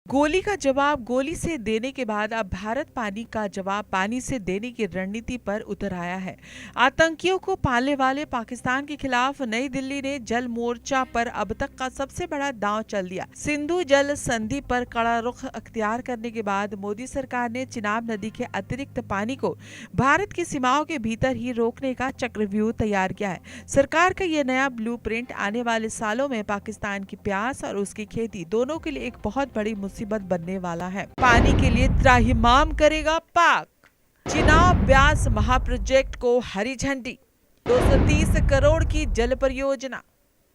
गोली का जवाब गोली से देने के बाद अब भारत पानी का जवाब पानी से देने की रणनीति पर उतर आया है। आतंकियों को पालने वाले पाकिस्तान के खिलाफ नई दिल्ली ने जल मोर्चा पर अब तक का सबसे बड़ा दांव चल दिया। सिंधु जल संधि पर कड़ा रुख अख्तियार करने के बाद मोदी सरकार ने चिनाब नदी के अतिरिक्त पानी को भारत की सीमाओं के भीतर ही रोकने का चक्रव्यूह तैयार किया है। सरकार का यह नया ब्लूप्रिंट आने वाले सालों में पाकिस्तान की प्यास और उसकी खेती दोनों के लिए एक बहुत बड़ी मुसीबत बनने वाला है। पानी के लिए त्राहिमाम करेगा पाक। चिनाब ब्यास महाप्रोजेक्ट को हरी झंडी। 230 करोड़ की जल परियोजना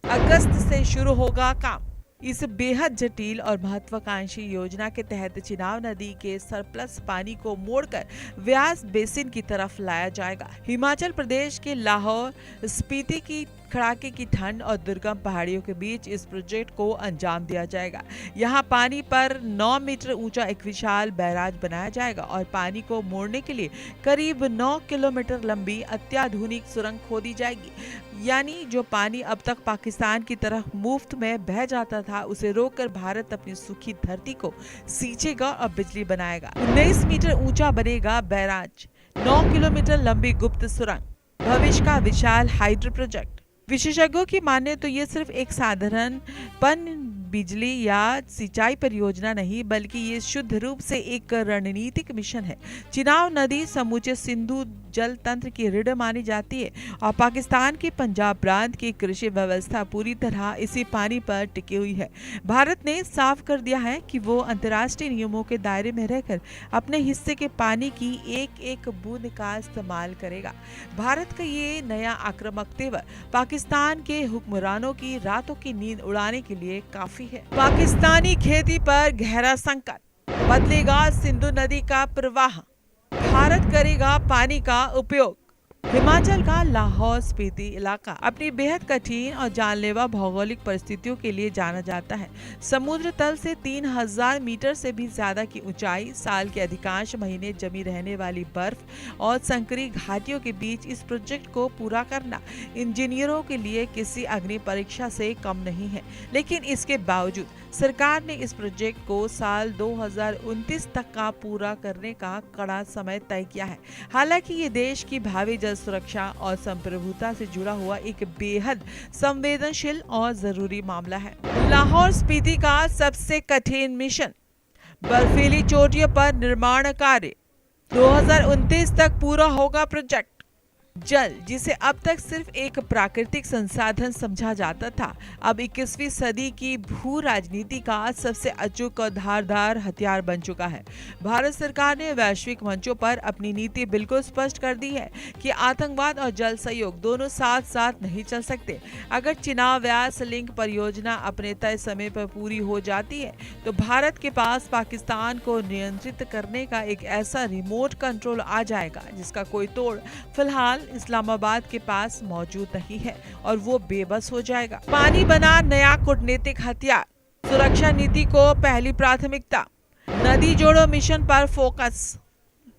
अगस्त से शुरू होगा काम। इस बेहद जटिल और महत्वाकांक्षी योजना के तहत चिनाब नदी के सरप्लस पानी को मोड़कर व्यास बेसिन की तरफ लाया जाएगा। हिमाचल प्रदेश के लाहौर स्पीति की कड़ाके की ठंड और दुर्गम पहाड़ियों के बीच इस प्रोजेक्ट को अंजाम दिया जाएगा। यहाँ पानी पर 9 मीटर ऊंचा एक विशाल बैराज बनाया जाएगा और पानी को मोड़ने के लिए करीब 9 किलोमीटर लंबी अत्याधुनिक सुरंग खोदी जाएगी। यानी जो पानी अब तक पाकिस्तान की तरफ मुफ्त में बह जाता था, उसे रोककर भारत अपनी सूखी धरती को सींचेगा और बिजली बनाएगा। 19 मीटर ऊंचा बनेगा बैराज, 9 किलोमीटर लंबी गुप्त सुरंग, भविष्य का विशाल हाइड्रो प्रोजेक्ट। विशेषज्ञों की माने तो ये सिर्फ एक साधारण पन बिजली या सिंचाई परियोजना नहीं, बल्कि ये शुद्ध रूप से एक रणनीतिक मिशन है। चिनाब नदी समूचे सिंधु जल तंत्र की रीढ़ मानी जाती है और पाकिस्तान के पंजाब प्रांत की कृषि व्यवस्था पूरी तरह इसी पानी पर टिकी हुई है। भारत ने साफ कर दिया है कि वो अंतर्राष्ट्रीय नियमों के दायरे में रहकर अपने हिस्से के पानी की एक एक बूंद का इस्तेमाल करेगा। भारत का ये नया आक्रामक तेवर पाकिस्तान के हुक्मरानों की रातों की नींद उड़ाने के लिए काफी है। पाकिस्तानी खेती पर गहरा संकट, बदलेगा सिंधु नदी का प्रवाह, भारत करेगा पानी का उपयोग। हिमाचल का लाहौर स्पीति इलाका अपनी बेहद कठिन और जानलेवा भौगोलिक परिस्थितियों के लिए जाना जाता है। समुद्र तल से 3000 मीटर से भी ज्यादा की ऊंचाई, साल के अधिकांश महीने जमी रहने वाली बर्फ और संकरी घाटियों के बीच इस प्रोजेक्ट को पूरा करना इंजीनियरों के लिए किसी अग्नि परीक्षा से कम नहीं है। लेकिन इसके बावजूद सरकार ने इस प्रोजेक्ट को साल 2029 तक का पूरा करने का कड़ा समय तय किया है। हालांकि ये देश की भावी जल सुरक्षा और संप्रभुता से जुड़ा हुआ एक बेहद संवेदनशील और जरूरी मामला है। लाहौर स्पीति का सबसे कठिन मिशन, बर्फीली चोटियों पर निर्माण कार्य, 2029 तक पूरा होगा प्रोजेक्ट। जल, जिसे अब तक सिर्फ एक प्राकृतिक संसाधन समझा जाता था, अब 21वीं सदी की भू राजनीति का सबसे अचूक और धारदार हथियार बन चुका है। भारत सरकार ने वैश्विक मंचों पर अपनी नीति बिल्कुल स्पष्ट कर दी है कि आतंकवाद और जल सहयोग दोनों साथ साथ नहीं चल सकते। अगर चिनाब व्यास लिंक परियोजना अपने तय समय पर पूरी हो जाती है तो भारत के पास पाकिस्तान को नियंत्रित करने का एक ऐसा रिमोट कंट्रोल आ जाएगा जिसका कोई तोड़ फिलहाल इस्लामाबाद के पास मौजूद नहीं है और वो बेबस हो जाएगा। पानी बना नया कूटनीतिक हथियार, सुरक्षा नीति को पहली प्राथमिकता, नदी जोड़ो मिशन पर फोकस।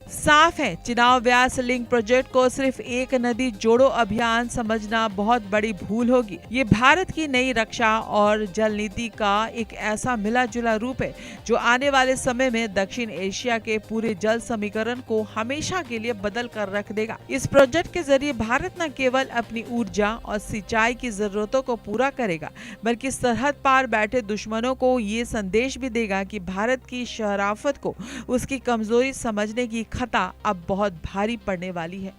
साफ है, चिनाब व्यास लिंक प्रोजेक्ट को सिर्फ एक नदी जोड़ो अभियान समझना बहुत बड़ी भूल होगी। ये भारत की नई रक्षा और जल नीति का एक ऐसा मिला जुला रूप है जो आने वाले समय में दक्षिण एशिया के पूरे जल समीकरण को हमेशा के लिए बदल कर रख देगा। इस प्रोजेक्ट के जरिए भारत न केवल अपनी ऊर्जा और सिंचाई की जरूरतों को पूरा करेगा, बल्कि सरहद पार बैठे दुश्मनों को ये संदेश भी देगा कि भारत की शराफत को उसकी कमजोरी समझने की खता अब बहुत भारी पड़ने वाली है।